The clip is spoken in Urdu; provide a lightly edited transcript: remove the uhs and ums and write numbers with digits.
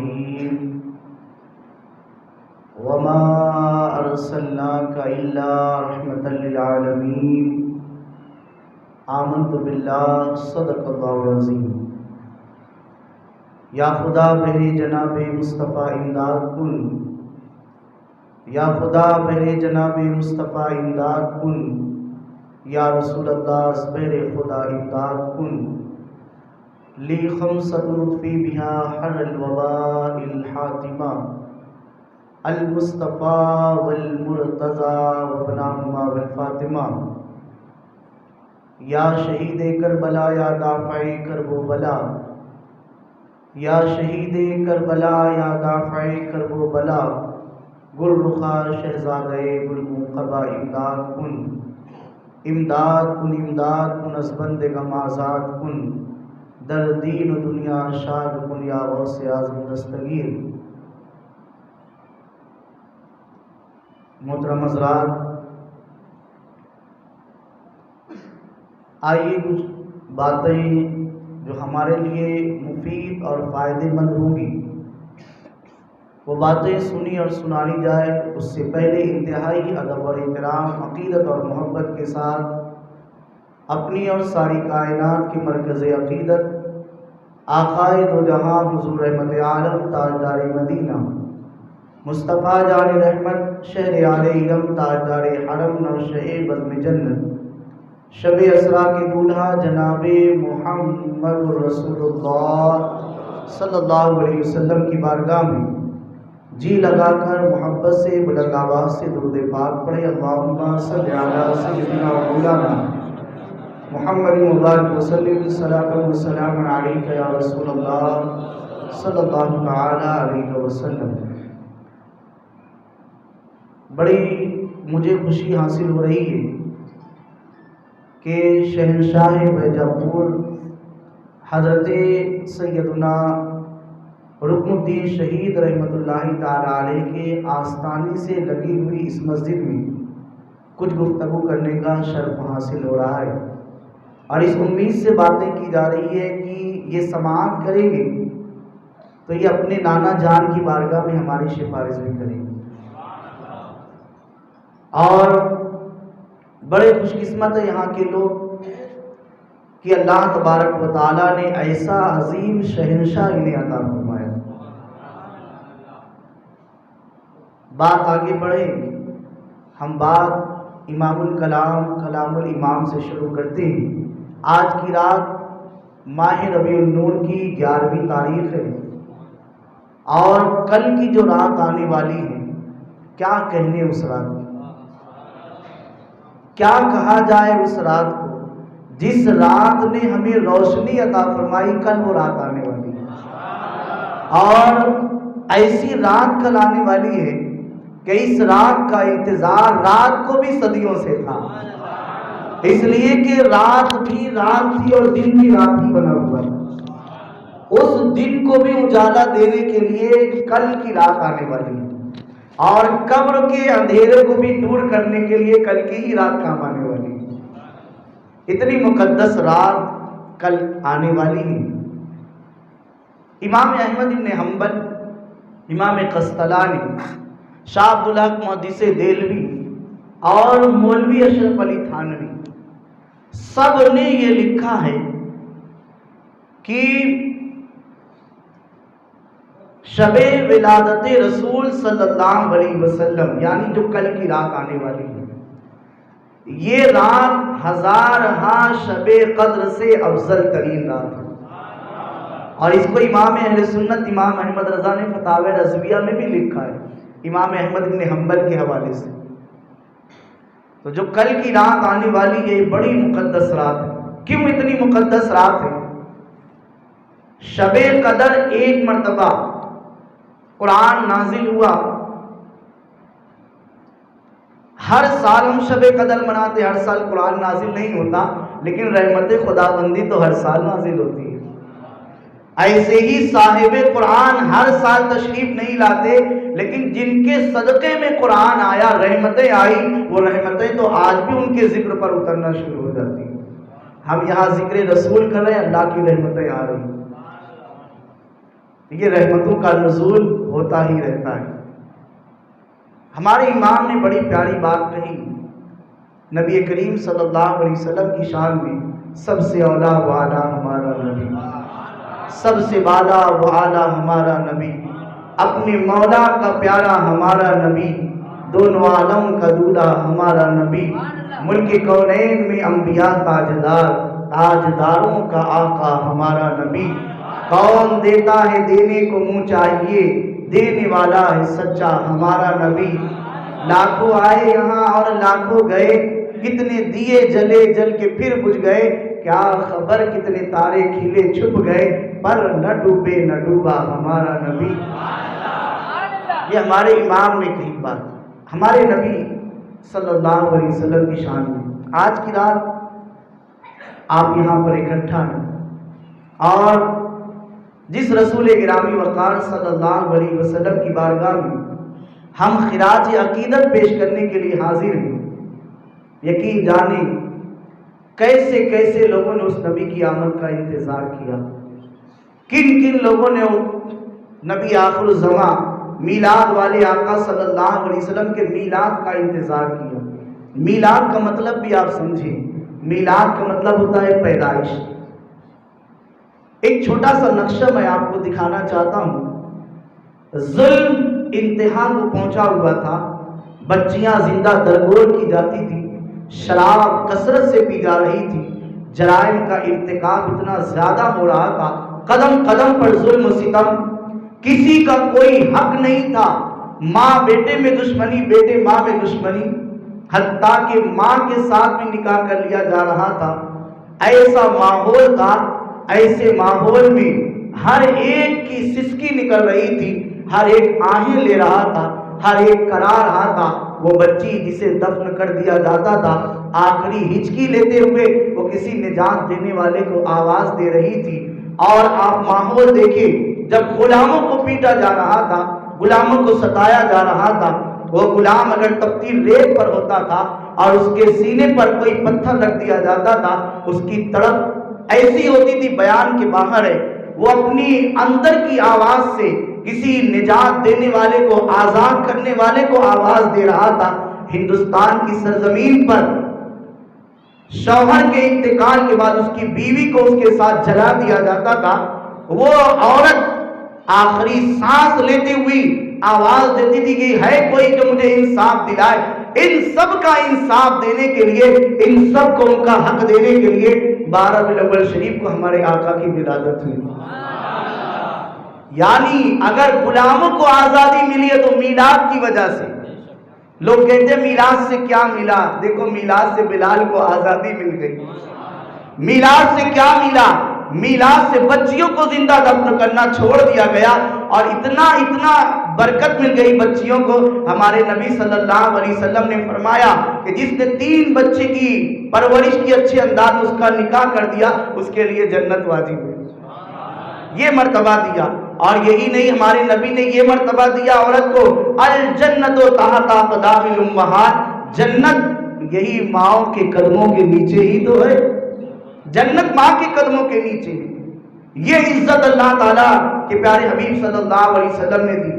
الرحيم وما أرسلناك إلا رحمة للعالمين آمنت بالله صدق اللہ العظیم۔ یا خدا میرے جناب مصطفیٰ امداد کن، یا خدا میرے جناب مصطفیٰ امداد کن، یا رسول اللہ میرے خدا امداد کن۔ لی خمسۃ نطفی بہا حر الوباء الحاتمہ المصطفیٰ والمرتضیٰ وابنہما والفاطمہ۔ یا شہید کربلا یا دافع کرب و بلا، یا شہید کربلا یا دافع کرب و بلا، گل رخا شہزادہ گل موقبہ امداد کن، امداد کن، امداد کن، از بندگم آزاد کن، در دین و دنیا شاد کن یا غوث اعظم دستگیر۔ محترم حضرات، آئیے کچھ باتیں جو ہمارے لیے مفید اور فائدہ مند ہوں گی وہ باتیں سنی اور سنانی جائے۔ اس سے پہلے انتہائی ادب اور احترام، عقیدت اور محبت کے ساتھ اپنی اور ساری کائنات کی مرکز عقیدت آقائے دو جہاں حضور رحمت عالم تاجدار مدینہ مصطفیٰ جان رحمت شہر آل علم تاجدار حرم نوشہ بزم جنت شب اسرا کے دولہا جناب محمد رسول اللہ صلی اللہ علیہ وسلم کی بارگاہ میں جی لگا کر محبت سے بلند آواز سے درود پاک پڑھے۔ اللہم صلی علی سیدنا و مولانا محمد مبارک وسلم صلاۃ و سلام علیک یا رسول اللہ صلی اللہ تعالی علیہ وسلم۔ بڑی مجھے خوشی حاصل ہو رہی ہے کہ شہنشاہ بیجاپور حضرت سیدنا رکن الدین شہید رحمۃ اللہ تعالی علیہ کے آستانے سے لگی ہوئی اس مسجد میں کچھ گفتگو کرنے کا شرف حاصل ہو رہا ہے، اور اس امید سے باتیں کی جا رہی ہے کہ یہ سماعت کریں گے تو یہ اپنے نانا جان کی بارگاہ میں ہماری سفارش بھی کریں گے، اور بڑے خوش قسمت ہے یہاں کے لوگ کہ اللہ تبارک و تعالیٰ نے ایسا عظیم شہنشاہ انہیں عطا فرمایا۔ بات آگے بڑھے، ہم بات امام الکلام کلام الامام سے شروع کرتے ہیں۔ آج کی رات ماہ ربیع النور کی 11ویں تاریخ ہے، اور کل کی جو رات آنے والی ہے کیا کہنے اس رات کی، کیا کہا جائے اس رات کو جس رات نے ہمیں روشنی عطا فرمائی۔ کل وہ رات آنے والی ہے، اور ایسی رات کل آنے والی ہے کہ اس رات کا انتظار رات کو بھی صدیوں سے تھا، اس لیے کہ رات بھی رات تھی اور دن بھی رات ہی بنا ہوا تھا۔ اس دن کو بھی اجالا دینے کے لیے کل کی رات آنے والی ہے، اور قبر کے اندھیرے کو بھی دور کرنے کے لیے کل کی ہی رات کام آنے والی ہے۔ اتنی مقدس رات کل آنے والی ہے۔ امام احمد بن حنبل، امام قسطلانی، شاہ عبدالحق محدث دہلوی اور مولوی اشرف علی تھانوی سب نے یہ لکھا ہے کہ شب ولادت رسول صلی اللہ علیہ وسلم، یعنی جو کل کی رات آنے والی ہے، یہ رات ہزارہا شب قدر سے افضل ترین رات ہے، اور اس کو امام اہل سنت امام احمد رضا نے فتاوی رضویہ میں بھی لکھا ہے امام احمد بن حنبل کے حوالے سے۔ تو جو کل کی رات آنے والی ہے بڑی مقدس رات ہے۔ کیوں اتنی مقدس رات ہے؟ شب قدر ایک مرتبہ قرآن نازل ہوا، ہر سال ہم شب قدر مناتے، ہر سال قرآن نازل نہیں ہوتا، لیکن رحمت خدا بندی تو ہر سال نازل ہوتی ہے۔ ایسے ہی صاحب قرآن ہر سال تشریف نہیں لاتے، لیکن جن کے صدقے میں قرآن آیا، رحمتیں آئی، وہ رحمتیں تو آج بھی ان کے ذکر پر اترنا شروع ہو جاتی ہیں۔ ہم یہاں ذکر رسول کر رہے ہیں، اللہ کی رحمتیں آ رہی ہیں۔ یہ رحمتوں کا نزول ہوتا ہی رہتا ہے۔ ہمارے امام نے بڑی پیاری بات کہی، نبی کریم صلی اللہ علیہ وسلم کی شان میں، سب سے اولا و اعلیٰ ہمارا نبی، سب سے بالا و اعلیٰ ہمارا نبی، اپنے مولا کا پیارا ہمارا نبی، دونوں عالم کا دولہا ہمارا نبی، ملک کونین میں انبیاء تاجدار، تاجداروں کا آقا ہمارا نبی، کون دیتا ہے دینے کو منہ چاہیے، دینے والا ہے سچا ہمارا نبی، لاکھوں آئے یہاں اور لاکھوں گئے، کتنے دیے جلے جل کے پھر بجھ گئے، کیا خبر کتنے تارے کھلے چھپ گئے، پر نہ ڈوبے نہ ڈوبا ہمارا نبی۔ یہ ہمارے امام نے کہی بات، ہمارے نبی صلی اللہ علیہ وسلم کی شان میں۔ آج کی رات آپ یہاں پر اکٹھا ہیں اور جس رسول گرامی وقار صلی اللہ علیہ وسلم کی بارگاہ میں ہم خراج عقیدت پیش کرنے کے لیے حاضر ہیں، یقین جانیں کیسے کیسے لوگوں نے اس نبی کی آمد کا انتظار کیا، کن کن لوگوں نے نبی آخر الزمان میلاد والے آقا صلی اللہ علیہ وسلم کے میلاد کا انتظار کیا۔ میلاد کا مطلب بھی آپ سمجھیں، میلاد کا مطلب ہوتا ہے پیدائش۔ ایک چھوٹا سا نقشہ میں آپ کو دکھانا چاہتا ہوں۔ ظلم انتہا کو پہنچا ہوا تھا، بچیاں زندہ درگور کی جاتی تھی، شراب کثرت سے پی جا رہی تھی، جرائم کا ارتکاب اتنا زیادہ ہو رہا تھا، قدم قدم پر ظلم و ستم، کسی کا کوئی حق نہیں تھا، ماں بیٹے میں دشمنی، بیٹے ماں میں دشمنی، حتیٰ کہ ماں کے ساتھ بھی نکاح کر لیا جا رہا تھا۔ ایسا ماحول تھا، ایسے ماحول میں ہر ایک کی سسکی نکل رہی تھی، ہر ایک آہیں لے رہا تھا، ہر ایک کرا رہا تھا۔ وہ بچی جسے دفن کر دیا جاتا تھا، آخری ہچکی لیتے ہوئے وہ کسی نجات دینے والے کو آواز دے رہی تھی۔ اور آپ ماحول دیکھیں، جب غلاموں کو پیٹا جا رہا تھا، غلاموں کو ستایا جا رہا تھا، وہ غلام اگر تبدیل ریت پر ہوتا تھا اور اس کے سینے پر کوئی پتھر رکھ دیا جاتا تھا، اس کی تڑپ ایسی ہوتی تھی بیان کے باہر ہے، وہ اپنی اندر کی آواز سے کسی نجات دینے والے کو، آزاد کرنے والے کو آواز دے رہا تھا۔ ہندوستان کی سرزمین پر شوہر کے انتقال کے بعد اس کی بیوی کو اس کے ساتھ جلا دیا جاتا تھا، وہ عورت آخری سانس لیتے ہوئی آواز دیتی تھی کہ ہے کوئی جو مجھے انصاف دلائے۔ ان سب کا انصاف دینے کے لیے، ان سب کو ان کا حق دینے کے لیے 12 ربیع الاول شریف کو ہمارے آقا کی ولادت ہوئی۔ یعنی اگر غلاموں کو آزادی ملی ہے تو میلاد کی وجہ سے۔ لوگ کہتے ہیں میلاد سے کیا ملا؟ دیکھو میلاد سے بلال کو آزادی مل گئی۔ میلاد سے کیا ملا؟ میلاد سے بچیوں کو زندہ دفن کرنا چھوڑ دیا گیا، اور اتنا برکت مل گئی بچیوں کو۔ ہمارے نبی صلی اللہ علیہ وسلم نے فرمایا کہ جس نے 3 بچے کی پرورش کی اچھے انداز میں، اس کا نکاح کر دیا، اس کے لیے جنت واجب ہے۔ یہ مرتبہ دیا، اور یہی نہیں، ہمارے نبی نے یہ مرتبہ دیا عورت کو، الجنت تحت اقدام الامہات، جنت یہی ماؤں کے قدموں کے نیچے ہی تو ہے، جنت ماں کے قدموں کے نیچے ہے۔ یہ عزت اللہ تعالیٰ کے پیارے حبیب صلی اللہ علیہ وسلم نے دی۔